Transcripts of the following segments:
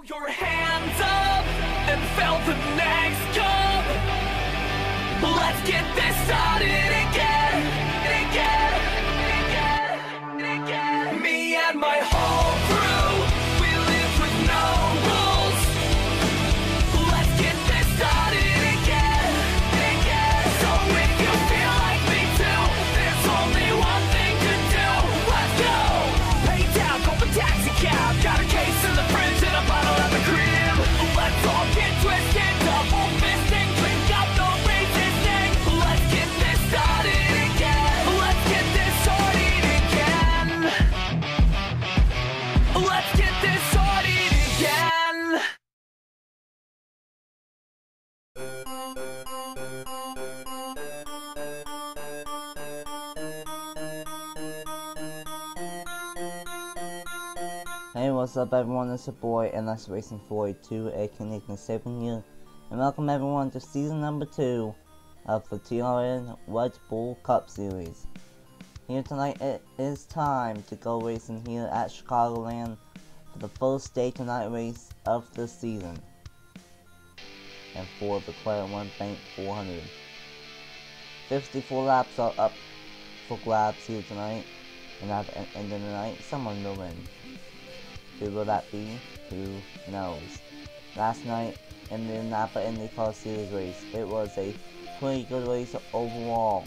Your hands up and fill the next cup. Let's get this started again. Me and my whole crew, we live with no rules. Let's get this started again. So if you feel like me too, there's only one thing to do. Let's go. Pay down, call the taxi cab. Got a case in the fridge and a bottle at the crib. Let's all get twisted, double fisting, drink up, no resisting. Let's get this started again. Let's get this started again. Let's get this started again. Hey, what's up everyone, it's your boy NS Racing 482, aka Stapleton here, and welcome everyone to season number 2 of the TRN Red Bull Cup Series. Here tonight it is time to go racing here at Chicagoland for the first day to night race of the season, and for the CreditOne Bank 400. 54 laps are up for grabs here tonight, and at the end of the night, someone will win. Who will that be? Who knows? Last night in the Napa IndyCar Series race, it was a pretty good race overall,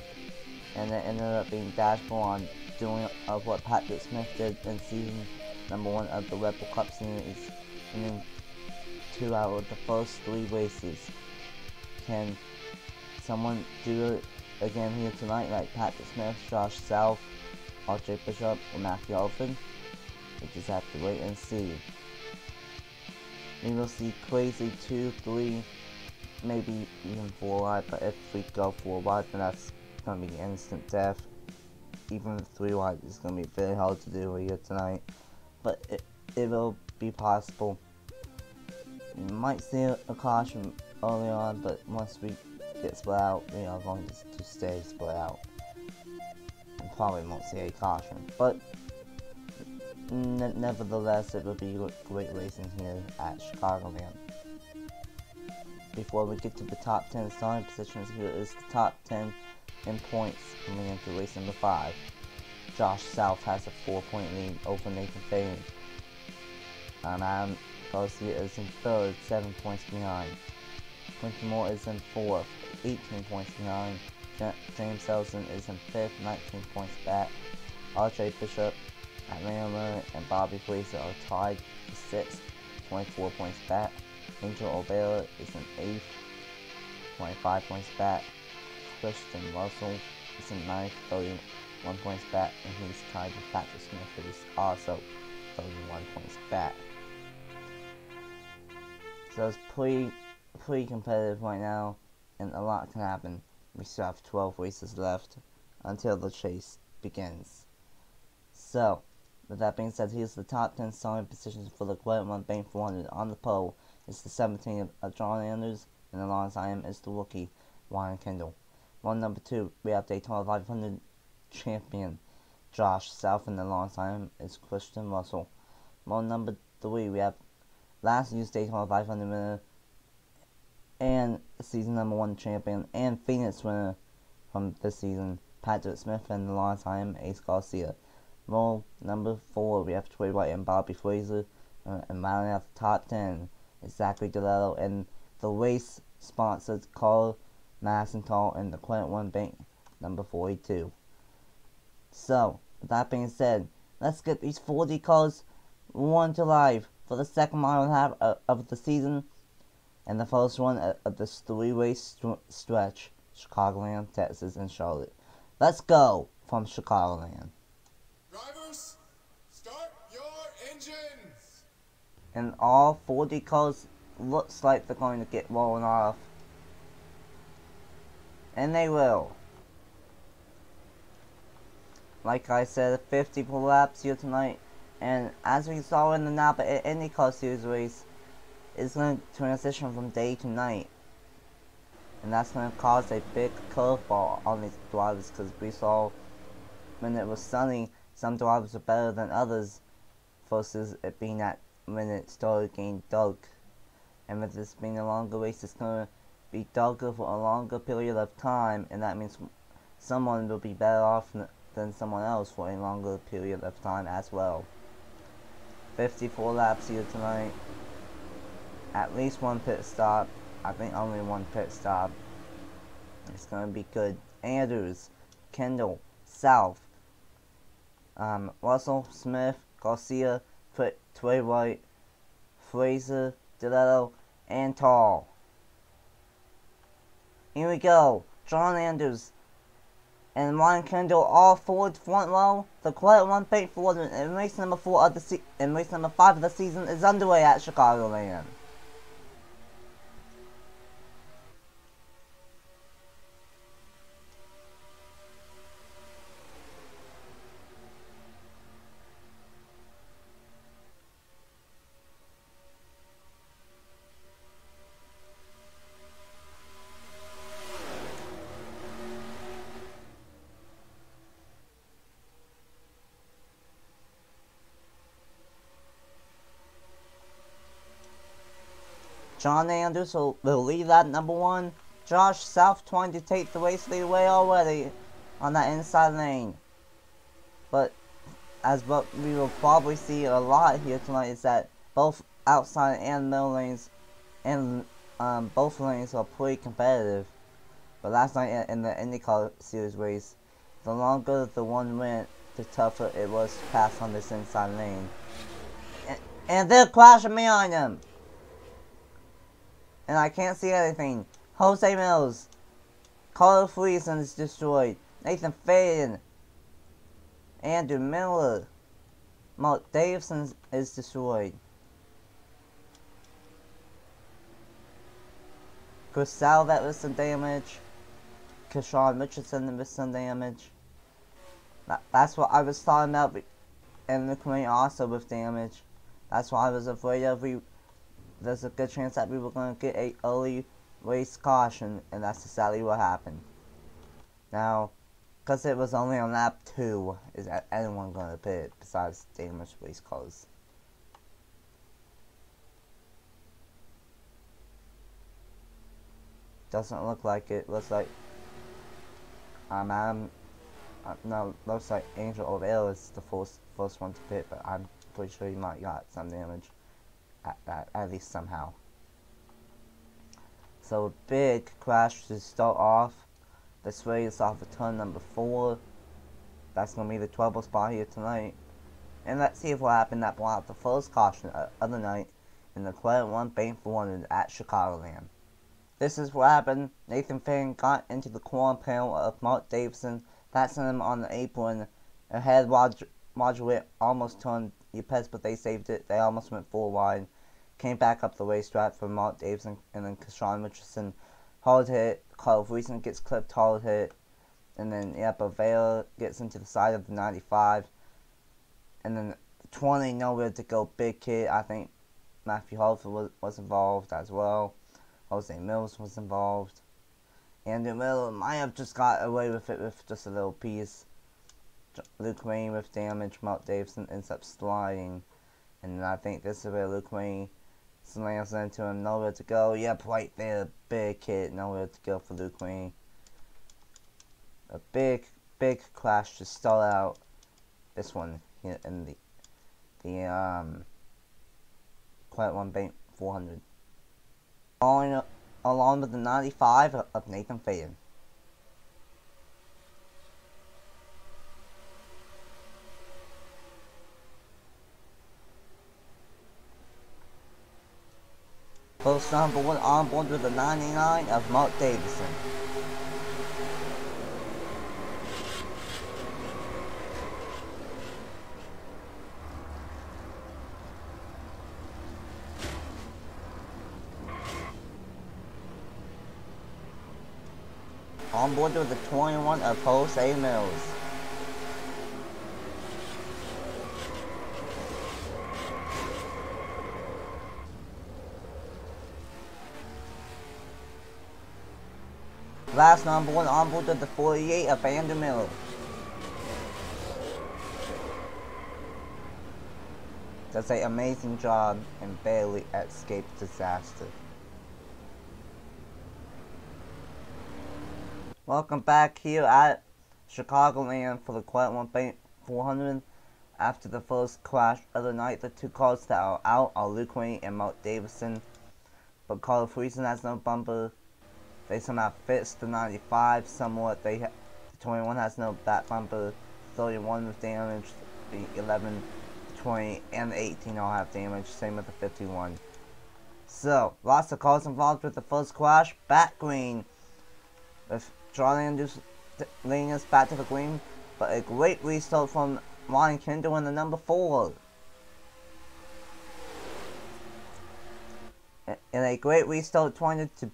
and it ended up being dashboard on doing of what Patrick Smith did in season number 1 of the Red Bull Cup Series, winning 2 out of the first 3 races. Can someone do it again here tonight, like Patrick Smith, Josh South, RJ Bishop, or Matthew Hartford? We just have to wait and see. We will see crazy 2, 3, maybe even 4 wide, but if we go 4 wide, then that's going to be instant death. Even 3 wide is going to be very hard to do here tonight, but it will be possible. You might see a caution early on, but once we get split out, we are going to stay split out. And probably won't see a caution, but nevertheless, it will be great racing here at Chicagoland. Before we get to the top 10 starting positions, here is the top 10 in points coming into race number 5. Josh South has a 4-point lead over Nathan Fane. Adam Garcia is in 3rd, 7 points behind. Quentin Moore is in 4th, 18 points behind. James Elson is in 5th, 19 points back. RJ Bishop, Atlanta and Bobby Fraser are tied for 6th, 24 points back. Angel O'Bella is in 8th, 25 points back. Christian Russell is in 9th, 31 points back, and he's tied with Patrick Smith, who is also 31 points back. So it's pretty competitive right now, and a lot can happen. We still have 12 races left until the chase begins. So, with that being said, here's the top 10 starting positions for the CreditOne Bank 400. On the pole is the 17 of John Anders, and alongside him is the rookie, Ryan Kendall. On number 2, we have Daytona 500 champion, Josh South, and alongside him is Christian Russell. On number 3, we have last year's Daytona 500 winner, and season number 1 champion, and Phoenix winner from this season, Patrick Smith, and alongside him, Ace Garcia. Roll number 4, we have Troy White and Bobby Fraser, and rounding out the top 10 is Zachary DeLello and the race sponsors Carl Massenthal and the CreditOne Bank number 42. So, with that being said, let's get these 40 cars run to live for the second mile and a half of the season, and the first one of this 3-race stretch, Chicagoland, Texas, and Charlotte. Let's go from Chicagoland. Drivers, start your engines! And all 40 cars looks like they're going to get rolling off. And they will. Like I said, 54 laps here tonight. And as we saw in the Napa IndyCar Series race, it's going to transition from day to night. And that's going to cause a big curveball on these drivers, because we saw when it was sunny, some drivers are better than others versus it being that when it started getting dark. And with this being a longer race, it's going to be darker for a longer period of time, and that means someone will be better off than someone else for a longer period of time as well. 54 laps here tonight. At least one pit stop. I think only one pit stop. It's going to be good. Andrews, Kendall, South, Russell, Smith, Garcia, Trey White, Fraser, Deletto, and Tall. Here we go. John Andrews and Ryan Kendall all forward front row. The CreditOne Bank forward in race number 4 of the race number 5 of the season is underway at Chicagoland. John Andrews will lead that number 1. Josh South trying to take the race lead away already on that inside lane. But as what we will probably see a lot here tonight is that both outside and middle lanes and both lanes are pretty competitive. But last night in the IndyCar Series race, the longer the one went, the tougher it was to pass on this inside lane. And they're crashing behind him. And I can't see anything. Jose Mills. Carl Friesen is destroyed. Nathan Faden. Andrew Miller. Mark Davison is destroyed. Chris Salvat with some damage. Keshawn Richardson with some damage. That's what I was talking about. And Luke May also with damage. That's what I was afraid of. There's a good chance that we were going to get a early race caution, and that's exactly what happened. Now, because it was only on lap 2, is anyone going to pit besides damaged race cars? Doesn't look like it. Looks like no, looks like Angel O'Reilly is the first one to pit, but I'm pretty sure he might got some damage. At least somehow. So a big crash to start off. This race off of turn number 4. That's going to be the 12th spot here tonight. And let's see if what happened that brought out the first caution of the night in the CreditOne Bank 400 at Chicagoland. This is what happened. Nathan Faden got into the corner panel of Mark Davison. That sent him on the apron. Ahead, Roger Witt almost turned Yepes, but they saved it. They almost went 4 wide. Came back up the racetrack for Mark Davison, and then Keshawn Richardson hard hit. Carl Friesen gets clipped hard hit, and then Avila gets into the side of the 95, and then 20 nowhere to go big hit. I think Matthew Hartford was involved as well. Jose Mills was involved. Andrew Miller might have just got away with it with just a little piece. Luke Wayne with damage. Mark Davison ends up sliding, and I think this is where Luke Wayne slams into him. Nowhere to go. Yep, right there. Big hit. Nowhere to go for Luke Wayne. A big crash to start out this one here in the CreditOne Bank 400. Along with the 95 of Nathan Faden. First number 1 on board with the 99 of Mark Davison. On board with the 21 of Jose Mills. Last number 1 on board with the 48 of Andrew Miller. does an amazing job and barely escaped disaster. Welcome back here at Chicagoland for the CreditOne Bank 400. After the first crash of the night, the two cars that are out are Luke Wayne and Mark Davison. But Carl Friesen has no bumper. They somehow fixed the 95 somewhat. The 21 has no back bumper. 31 with damage. The 11, 20, and the 18 all have damage. Same with the 51. So, lots of cars involved with the first crash. Back green. With John Andrews leading us back to the green. But a great restart from Ryan Kendall in the number 4. And a great restart trying to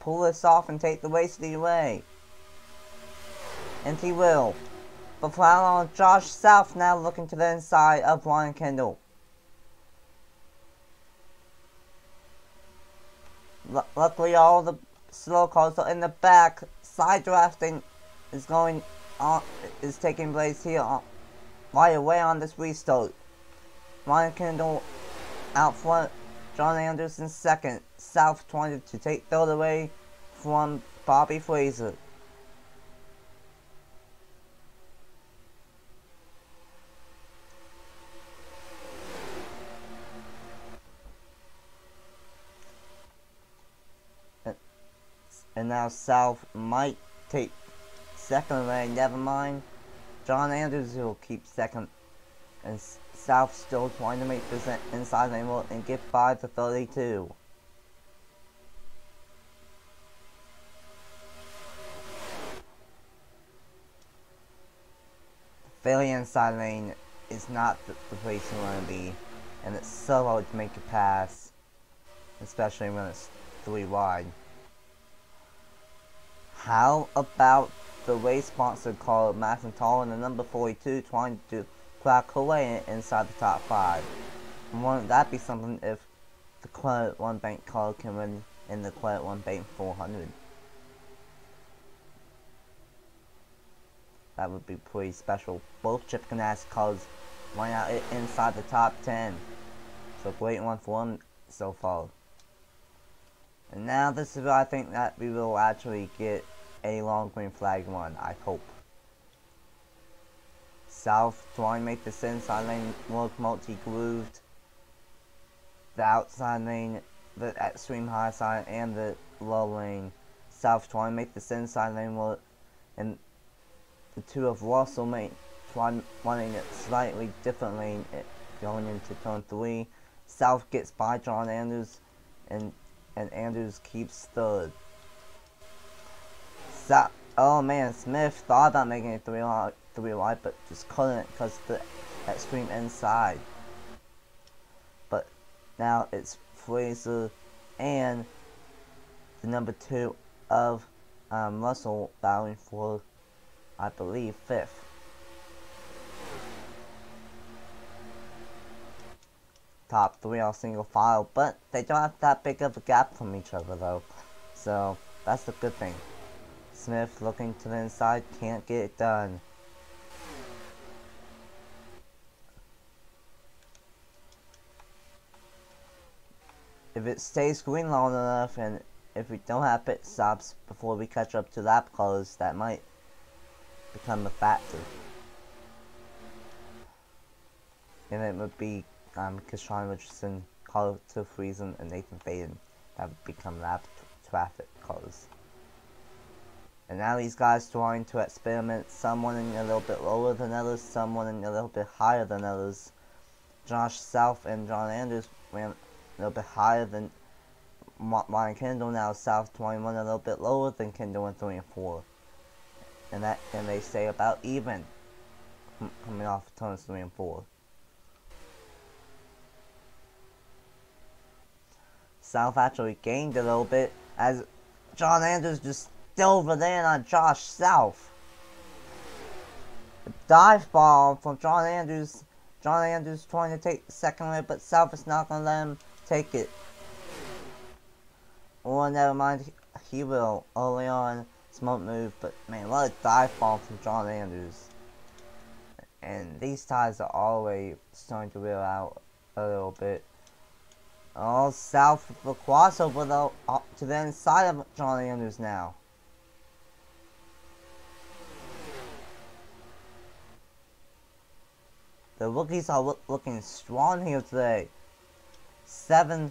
pull this off and take the race the way. And he will. But for how long, Josh South now looking to the inside of Ryan Kendall. Luckily all the slow cars are in the back. Side drafting is going on, is taking place here right away on this restart. Ryan Kendall out front. John Anderson second. South trying to take third away from Bobby Fraser. And now South might take second away. Never mind. John Andrews will keep second. And South still trying to make this inside lane work and get 5 to 32. The very inside lane is not the place you want to be. And it's so hard to make a pass. Especially when it's 3 wide. How about the race sponsor car McIntyre in the number 42 trying to crack her way inside the top 5? Wouldn't that be something if the CreditOne Bank car can win in the CreditOne Bank 400? That would be pretty special. Both Chip Ganassi cars went out inside the top 10. So great one for them so far. And now this is where I think that we will actually get a long green flag one, I hope. South trying to make this inside lane look multi-grooved. The outside lane, the extreme high side, and the low lane. South trying to make this inside lane work. And the two of Russell running it slightly differently going into turn 3. South gets by John Andrews and Andrews keeps third. Oh man, Smith thought about making it 3 wide, but just couldn't because the extreme inside. But now it's Fraser and the number 2 of Russell battling for, I believe, 5th. Top 3 are single file, but they don't have that big of a gap from each other though, so that's the good thing. Smith looking to the inside, can't get it done. If it stays green long enough, and if we don't have pit stops before we catch up to lap cars, that might become a factor. And it would be Keshawn Richardson, Carter Friesen, and Nathan Faden that would become lap traffic cars. And now these guys trying to experiment, some running a little bit lower than others, some running a little bit higher than others. Josh South and John Andrews ran a little bit higher than Ryan Kendall. Now South trying to run a little bit lower than Kendall in 3 and 4. And they stay about even coming off turns 3 and 4. South actually gained a little bit as John Andrews just over there on Josh South. A dive ball from John Andrews. John Andrews trying to take the second way, but South is not going to let him take it. Or never mind, he will early on. Smart move, but man, what a dive ball from John Andrews. And these tires are already starting to wear out a little bit. Oh, South with the crossover though, to the inside of Johnny Andrews now. The rookies are looking strong here today. The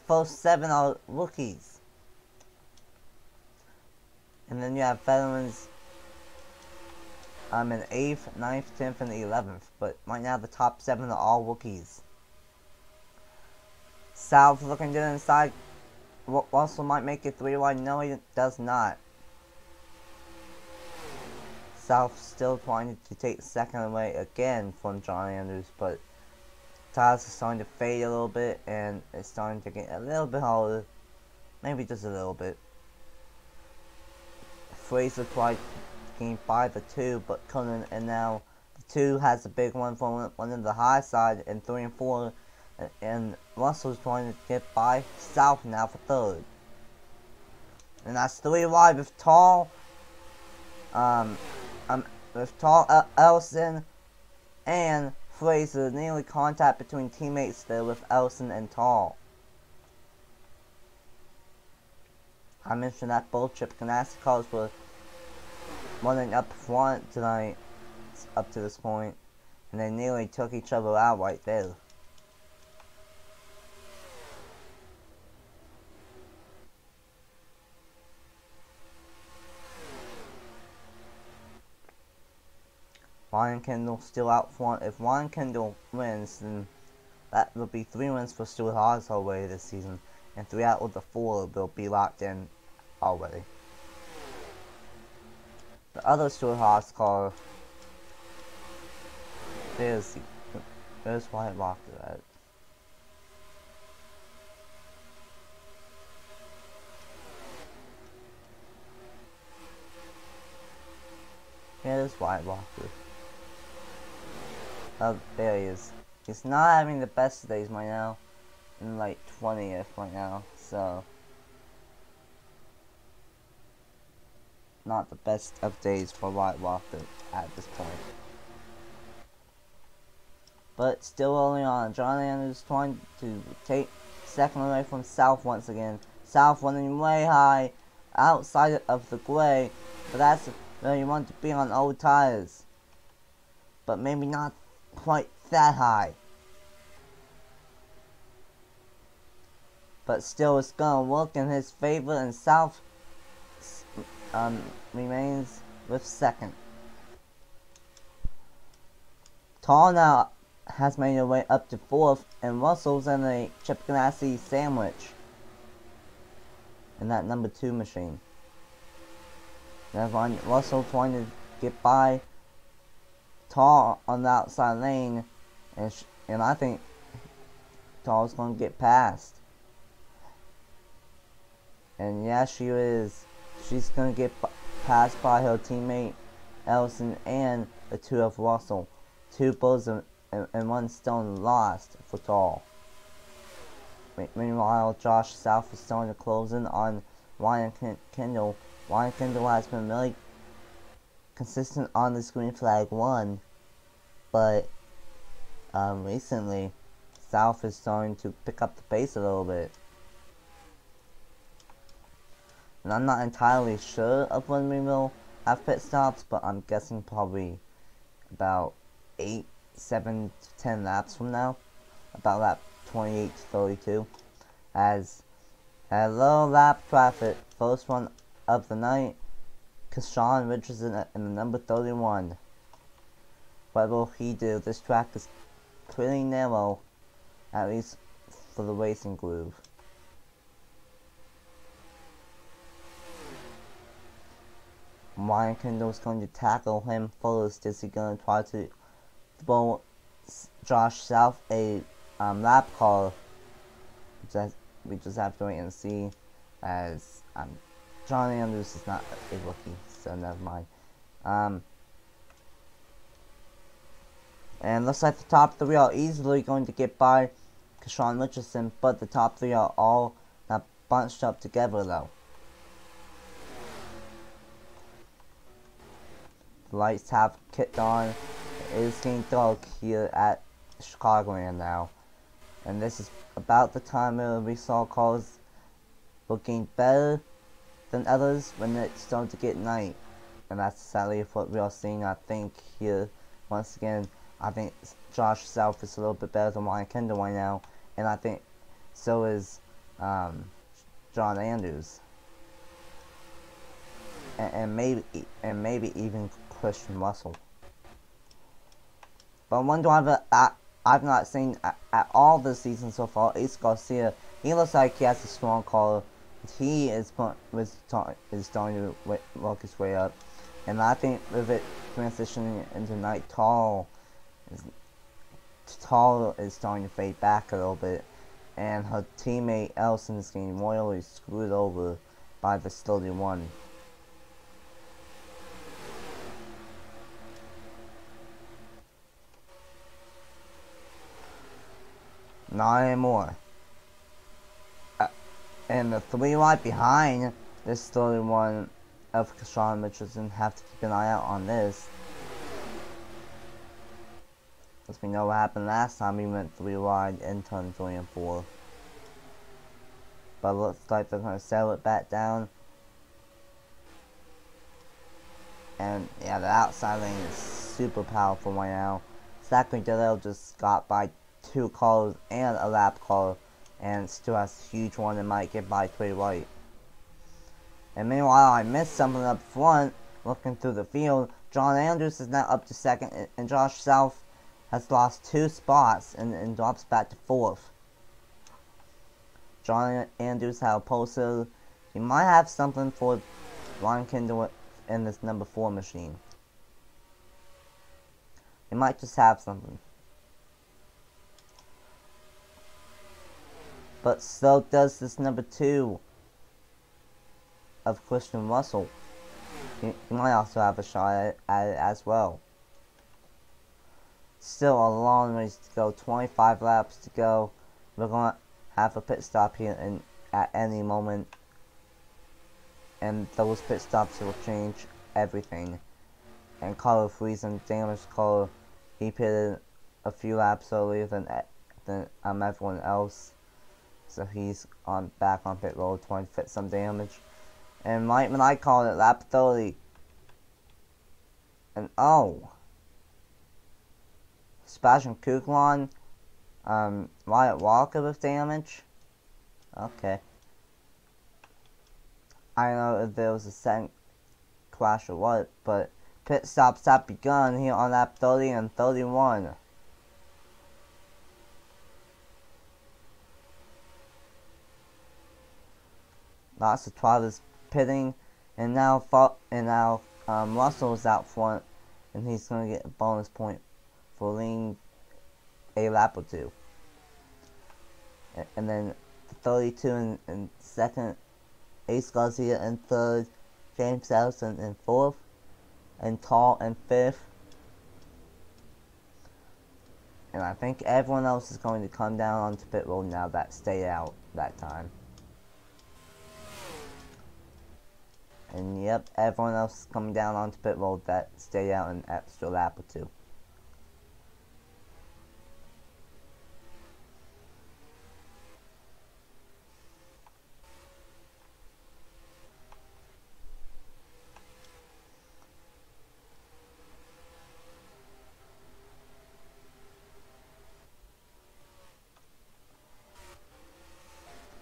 first 7 are rookies. And then you have veterans in 8th, 9th, 10th, and 11th. But right now the top 7 are all rookies. South looking to the inside. Russell might make it 3 wide. No, he does not. South still trying to take second away again from Johnny Andrews, but tires are starting to fade a little bit, and it's starting to get a little bit harder. Maybe just a little bit. Fraser tried getting by the 2, but couldn't, and now the 2 has a big one from one of the high side, and 3 and 4, and Russell's trying to get by South now for 3rd. And that's 3 wide with Tall, Ellison, and Fraser. Nearly contact between teammates there with Ellison and Tall. I mentioned that both Chip Ganassi cars were running up front tonight, up to this point, and they nearly took each other out right there. Ryan Kendall still out front. If Ryan Kendall wins, then that will be 3 wins for Stuart Haas already this season, and 3 out of the 4 will be locked in already. The other Stuart Haas car, there's White Rocker at. Here's White Rocker. Oh, there he is. He's not having the best of days right now. In like 20th right now, so not the best of days for White Rocker at this point. But still early on, Johnny Andrews trying to take second away from South once again. South running way high outside of the gray, but that's where you want to be on old tires. But maybe not quite that high. But still, it's gonna work in his favor, and South remains with second. Tall now has made her way up to 4th, and Russell's in a Chip Ganassi sandwich in that number 2 machine. Now Russell trying to get by Tall on the outside lane, and I think Tall's gonna get past. And yeah, she is. She's gonna get passed by her teammate Ellison and the 2 of Russell. 2 birds and 1 stone lost for Tall. Meanwhile, Josh South is starting to close in on Ryan Kendall. Ryan Kendall has been really consistent on the green flag 1, but recently South is starting to pick up the pace a little bit. And I'm not entirely sure of when we will have pit stops, but I'm guessing probably about 8, 7 to 10 laps from now. About lap 28 to 32. As a low lap traffic, first one of the night, Kashawn Richardson in the number 31. What will he do? This track is pretty narrow, at least for the racing groove. Ryan Kendall's going to tackle him first. Is he going to try to throw Josh South a lap car? We just have to wait and see, as Johnny Andrews is not a rookie, so never mind. And looks like the top 3 are easily going to get by Kashawn Richardson, but the top 3 are all not bunched up together though. The lights have kicked on. It is getting dark here at Chicagoland now. And this is about the time where we saw cars looking better than others when it started to get night. And that's sadly what we are seeing, I think, here. Once again, I think Josh South is a little bit better than Ryan Kendall right now. And I think so is John Andrews. And maybe even Christian Russell. But one driver I've not seen at all this season so far, Ace Garcia. He looks like he has a strong car. He is starting to work his way up. And I think with it transitioning into night, Tall is starting to fade back a little bit. And her teammate Ellison is getting royally screwed over by the 31. Not anymore. And the 3 right behind this 31 of Kashawn Richardson have to keep an eye out on this. Because we know what happened last time we went 3 wide in turn 3 and 4. But it looks like they're going to settle it back down. And yeah, the outside lane is super powerful right now. Zachary Dillell just got by 2 cars and a lap car, and still has a huge one and might get by 3 right. And meanwhile, I missed something up front. Looking through the field, John Andrews is now up to 2nd, and Josh South has lost 2 spots and drops back to 4th. John Andrews had a pulsar. He might have something for Ryan Kendall in this number 4 machine. He might just have something. But so does this number 2 of Christian Russell. He might also have a shot at it as well. Still a long ways to go. 25 laps to go. We're going to have a pit stop here at any moment. And those pit stops will change everything. And Carlo Friesen, damaged Carlo, he pitted a few laps earlier than everyone else. So he's back on pit road trying to fit some damage. And right when I called it, lap 30. And oh! Sebastian Kuklon, Wyatt Walker with damage? Okay. I don't know if there was a second crash or what, but pit stops have begun here on lap 30 and 31. Lots of drivers pitting, and now Russell's out front, and he's going to get a bonus point for leading a lap or 2. And then 32 in 2nd, Ace Garcia in 3rd, James Ellison in 4th, and Tall in 5th. And I think everyone else is going to come down onto pit road now that stayed out that time. And yep, everyone else is coming down onto pit road that stayed out an extra lap or 2.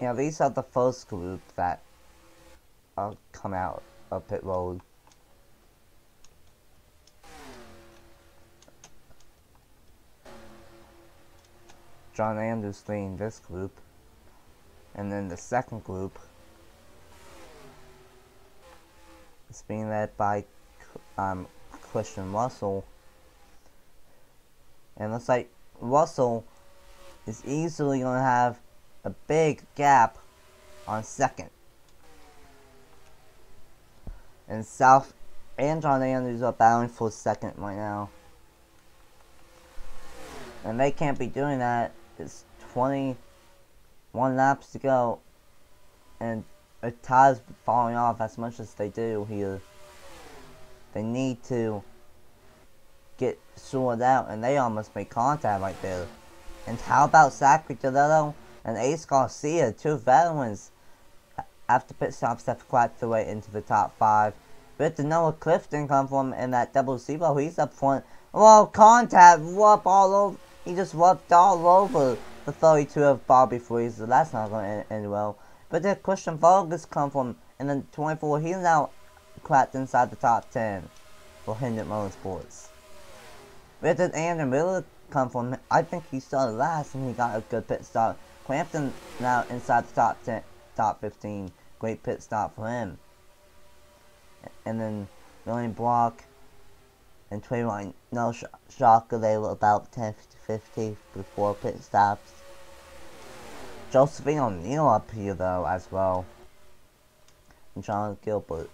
Yeah, these are the first group that come out of pit road. John Andrews leading this group, and then the second group is being led by Christian Russell, and looks like Russell is easily going to have a big gap on 2nd. And South and John Andrews are battling for 2nd right now. And they can't be doing that. It's 21 laps to go. And a tires falling off as much as they do here. They need to get sorted out. And they almost made contact right there. And how about Zachary DeLillo and Ace Garcia, two veterans, after pit stops have cracked their way into the top 5. But Noah Clifton come from in that double zero, he's up front. Well, contact, whoop all over, he just whooped all over the 32 of Bobby Freeze, so that's not going to end well. But then Christian Vargas come from in the 24, he's now cracked inside the top 10 for Hendrick Motorsports. But then Andrew Miller come from, I think he started last and he got a good pit stop. Clampton now inside the top 10, top 15, great pit stop for him. And then William Block and Trayvon, no shocker, they were about 10-50 before pit stops. Josephine O'Neill up here though as well. And John Gilbert.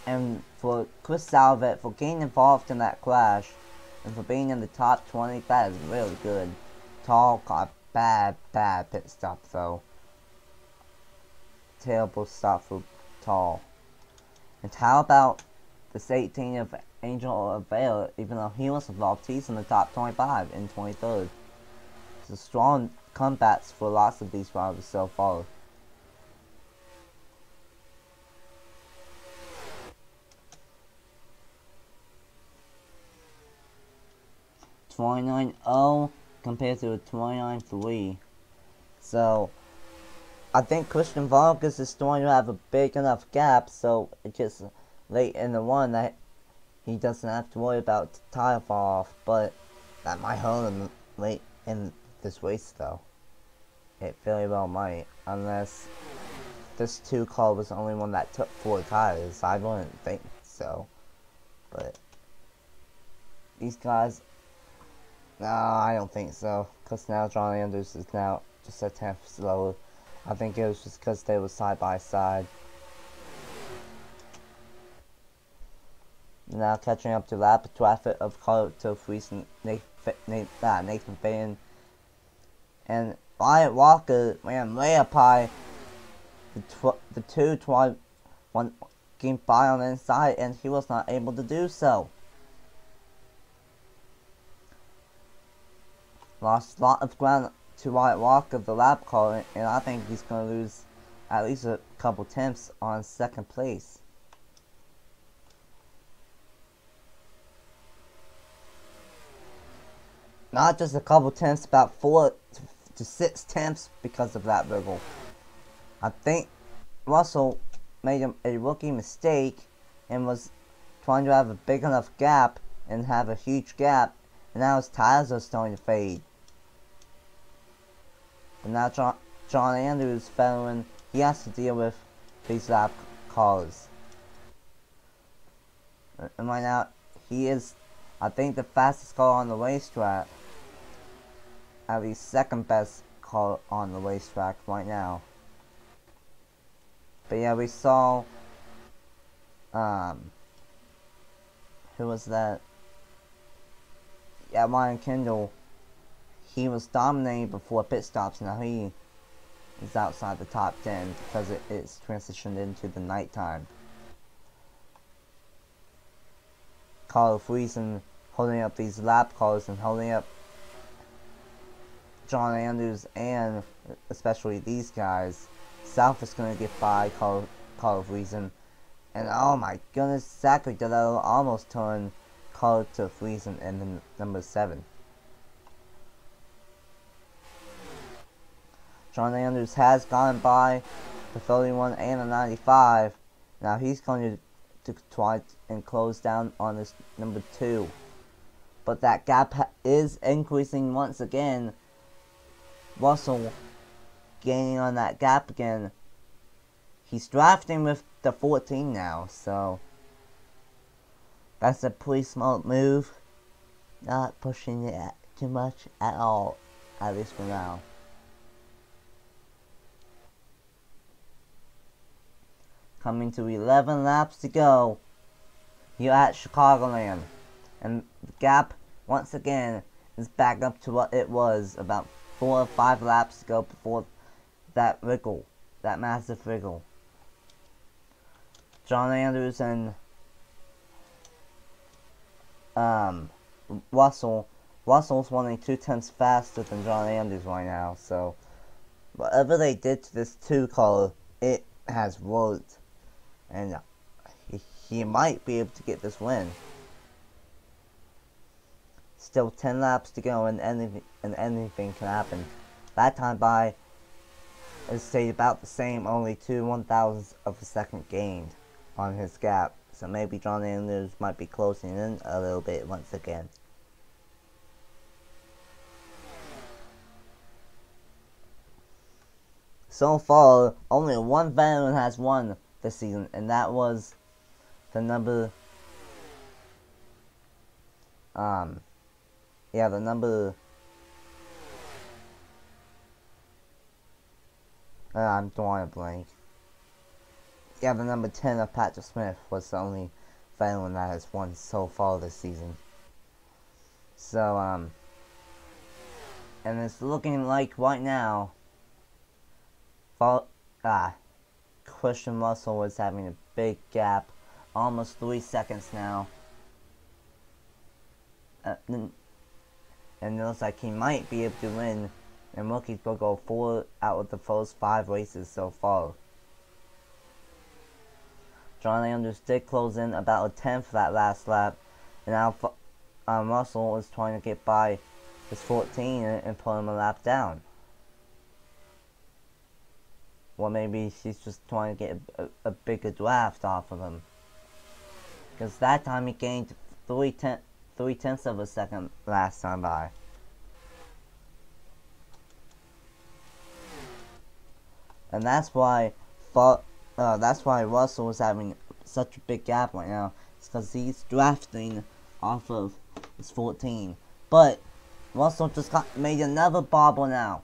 And for Chris Salvet, for getting involved in that crash, and for being in the top 20, that is really good. Tall got bad pit stop though. Terrible stop for Tall. And how about this 18 of Angel Avila, even though he was involved, he's in the top 25 in 23rd. So strong comebacks for lots of these drivers so far. .29.0 compared to a 29.3. So I think Christian Vargas is starting to have a big enough gap, so it gets late in the one that he doesn't have to worry about tire fall off, but that might hurt him late in this race though. It very well might, unless this 2 car was the only one that took 4 tires. I wouldn't think so, but these guys, no, I don't think so, because now John Andrews is now just a tenth slower. I think it was just because they were side by side. Now catching up to lap traffic of Carter Freeze and Nathan Finn. And Wyatt Walker ran way up high. The 2 tried one game by on the inside and he was not able to do so. Lost a lot of ground to Wyatt Walker, the lap car, and I think he's going to lose at least a couple tenths on second place. Not just a couple tenths, about 4 to 6 tenths because of that wiggle. I think Russell made a rookie mistake and was trying to have a big enough gap and have a huge gap, and now his tires are starting to fade. And now John Andrews, veteran, he has to deal with these lap cars. And right now, he is, I think, the fastest car on the racetrack. At least second best car on the racetrack right now. But yeah, we saw, who was that? Yeah, Ryan Kendall. He was dominating before pit stops. Now he is outside the top 10 because it's transitioned into the nighttime. Carl Friesen holding up these lap cars and holding up John Andrews and especially these guys. South is going to get by Carl Friesen. And oh my goodness, Zachary DeLillo almost turned Carl to Friesen in the number 7. John Andrews has gone by the 31 and the 95. Now he's going to try and close down on this number 2. But that gap is increasing once again. Russell gaining on that gap again. He's drafting with the 14 now, so that's a pretty smart move. Not pushing it too much at all, at least for now. Coming to 11 laps to go here at Chicagoland. And the gap, once again, is back up to what it was about 4 or 5 laps ago before that wriggle, that massive wriggle. John Andrews and Russell's running 2 tenths faster than John Andrews right now, so whatever they did to this 2 color, it has worked, and he might be able to get this win. Still 10 laps to go, and anything can happen. That time by is stayed about the same, only 2/1000ths of a second gained on his gap. So maybe John Andrews might be closing in a little bit once again. So far, only one veteran has won this season, and that was the number I'm drawing a blank. Yeah, the number 10 of Patrick Smith was the only veteran that has won so far this season. So, and it's looking like right now, Christian Russell is having a big gap, almost 3 seconds now. And it looks like he might be able to win, and Rookie's will go 4 out of the first 5 races so far. John Andrews did close in about a 10th that last lap, and now Russell is trying to get by his 14 and pull him a lap down. Or maybe she's just trying to get a bigger draft off of him. Because that time he gained 3/10ths of a second last time by. And that's why Russell is having such a big gap right now. It's because he's drafting off of his 14. But Russell just made another bobble now.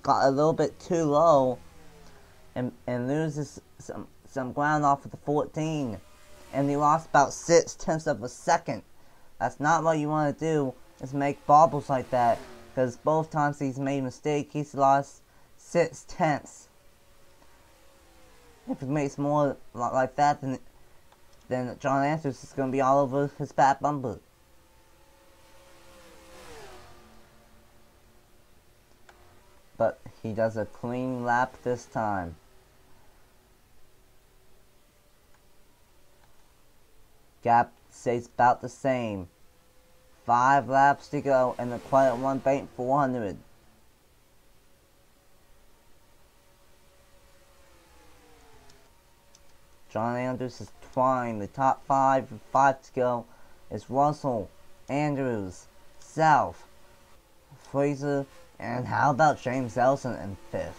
Got a little bit too low, and loses some ground off of the 14. And he lost about 6/10ths of a second. That's not what you want to do, is make bobbles like that. Because both times he's made a mistake, he's lost 6/10ths. If he makes more like that, then John Andrews is going to be all over his back bumper. But he does a clean lap this time. Gap stays about the same. 5 laps to go in the CreditOne Bank 400. John Andrews is trying. The top 5 with 5 to go is Russell, Andrews, South, Fraser, and how about James Ellison in 5th?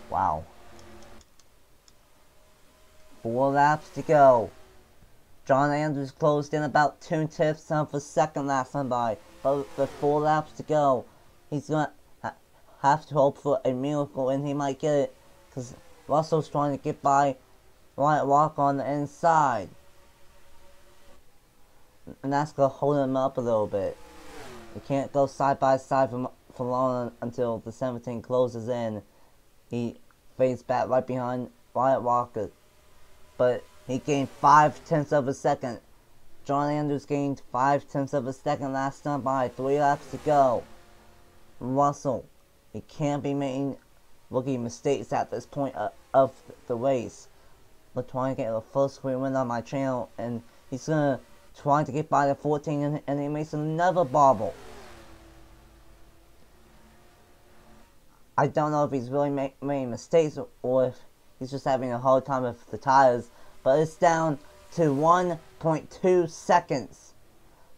Wow. 4 laps to go. John Andrews closed in about 2/10ths of a second last time by. But with 4 laps to go, he's going to have to hope for a miracle, and he might get it. Because Russell's trying to get by Wyatt Walker on the inside. And that's going to hold him up a little bit. He can't go side by side for long until the 17 closes in. He fades back right behind Wyatt Walker. But he gained 5/10ths of a second. John Andrews gained 5/10ths of a second last time by. 3 laps to go. Russell, he can't be making rookie mistakes at this point of the race. We're trying to get the first screen win on my channel, and he's gonna try to get by the 14, and he makes another bobble. I don't know if he's really making mistakes or if he's just having a hard time with the tires, but it's down to 1.2 seconds.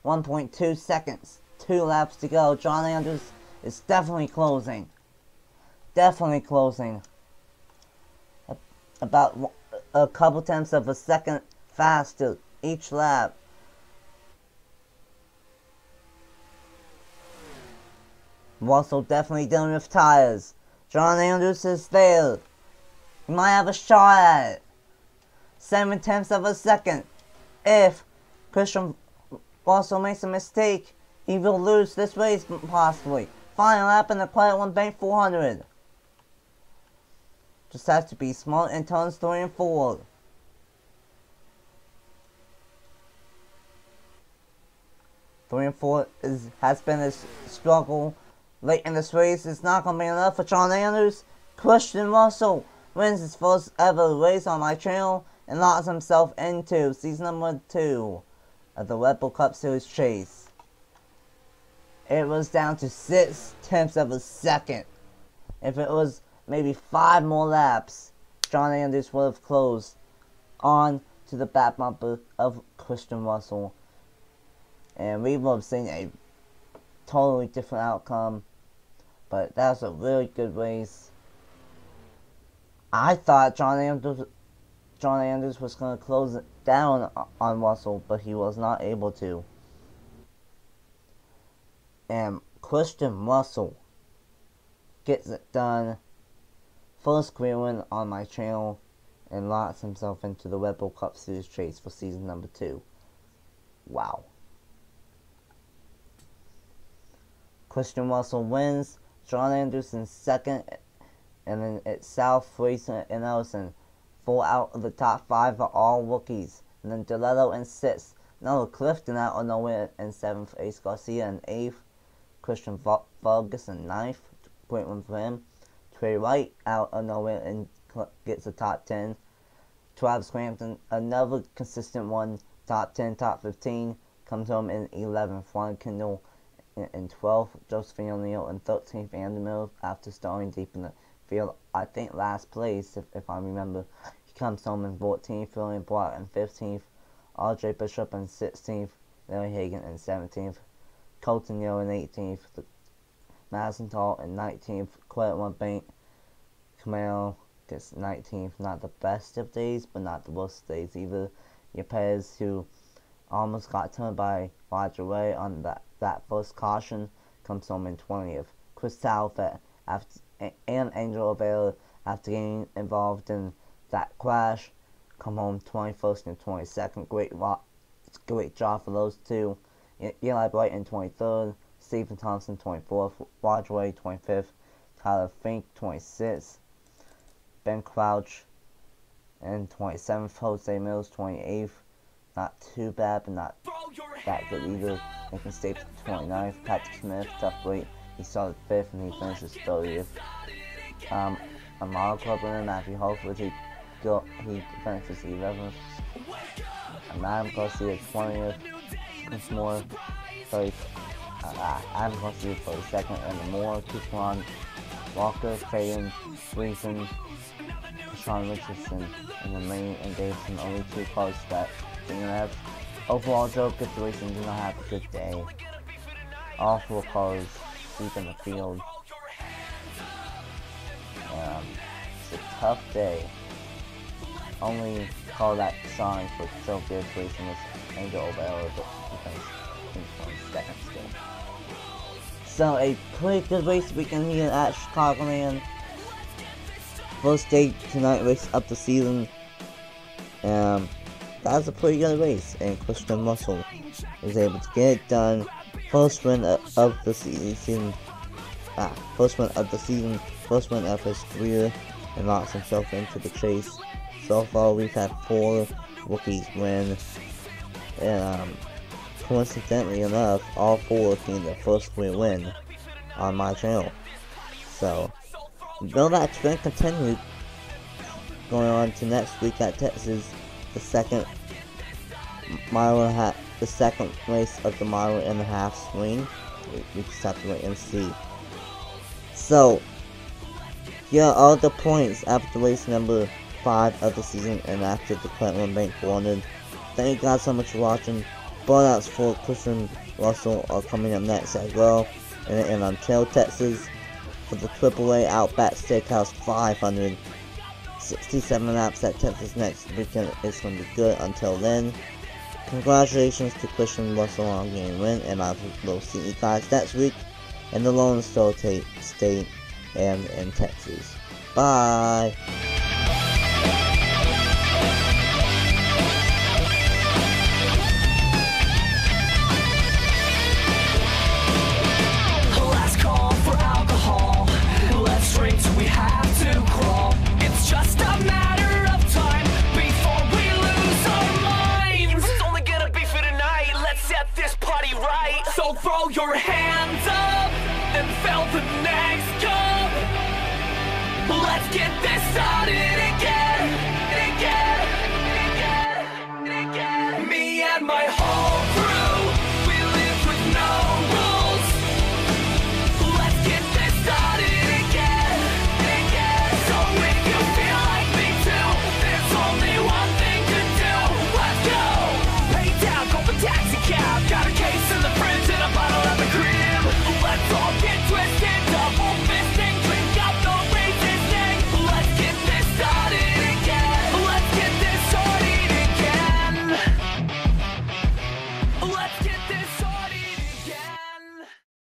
1.2 seconds. 2 laps to go. John Andrews is definitely closing. Definitely closing. About a couple tenths of a second faster each lap. Russell definitely dealing with tires. John Andrews is there. He might have a shot at it. 7/10ths of a second. If Christian Russell makes a mistake, he will lose this race possibly. Final lap in the CreditOne Bank 400. Just has to be smart in turns 3 and 4. 3 and 4 has been a struggle late in this race. It's not going to be enough for John Andrews. Christian Russell wins his first ever race on my channel and locks himself into season number 2 of the Red Bull Cup Series chase. It was down to 0.6 of a second. If it was maybe 5 more laps, John Andrews would have closed on to the back bumper of Christian Russell. And we would have seen a totally different outcome. But that was a really good race. I thought John Andrews was going to close it down on Russell, but he was not able to. And Christian Russell gets it done. First career win on my channel, and locks himself into the Red Bull Cup Series chase for season number 2. Wow. Christian Russell wins. John Andrews in second, and then it's South, Fraser, and Ellison. 4 out of the top 5 are all rookies. And then DeLetto in 6th. Noah Clifton out of nowhere in 7th. Ace Garcia in 8th. Christian Vargas in 9th. Great one for him. Trey Wright out of nowhere and gets a top 10. Travis Crampton, another consistent one. Top 10, top 15. Comes home in 11th. Ron Kendall in 12th. Josephine O'Neill in 13th. Andy Mills, after starting deep in the field, I think last place, if I remember. He comes home in 14th. William Block in 15th. RJ Bishop in 16th. Larry Hagan in 17th. Colton Yo in 18th. Madison Tall in 19th. CreditOne Bank. Camaro gets 19th. Not the best of days, but not the worst days either. Yepes, who almost got turned by Roger Ray on that first caution, comes home in 20th. Chris Talfett and Angel Avila, after getting involved in that crash, come home 21st and 22nd. Great job for those two. Eli Bright in 23rd. Stephen Thompson 24th. Roger Ray 25th. Tyler Fink 26th. Ben Crouch in 27th. Jose Mills 28th. Not too bad, but not that good either. Nathan Stapleton 29th. Patrick Smith, tough weight. He started 5th and he finishes 30th. A model club winner, Matthew Hartford, he finishes 11th. Adam Garcia 20th. Chris Moore 30th. Adam Garcia 32nd. And more. Tucson, Walker, Faden, Reason, Sean Richardson, and the main and Davidson, only 2 cars that didn't have. Overall, Joe gets the racing did not have a good day. All 4 cars deep in the field. It's a tough day. Only car that signed for so good racing was Angel Ovella, but he finished 22nd still. So a pretty good race weekend here at Chicagoland. First day tonight race up the season. That was a pretty good race, and Christian Russell was able to get it done. First win of the season. First win of the season. First win of his career, and locks himself into the chase. So far, we've had 4 rookies win, and coincidentally enough, all 4 came their first career win on my channel. So, will that trend continue going on to next week at Texas, the second race of the mile and a half swing? We just have to wait and see. So, here are the points after race number 5 of the season and after the CreditOne Bank 400. Thank you guys so much for watching. Burnouts for Christian Russell are coming up next as well. And until Texas, for the AAA Outback Steakhouse 500, 67 laps at Texas next weekend is going to be good. Until then, congratulations to Christian Russell on getting a win, and I will see you guys next week in the Lone Star State and in Texas. Bye! Last call for alcohol. Let's drink till we have to crawl. It's just a matter of time before we lose our minds. It's only gonna be for tonight. Let's set this party right. our hands up and felt the next come. Let's get this started again, again, again, again. Me and my whole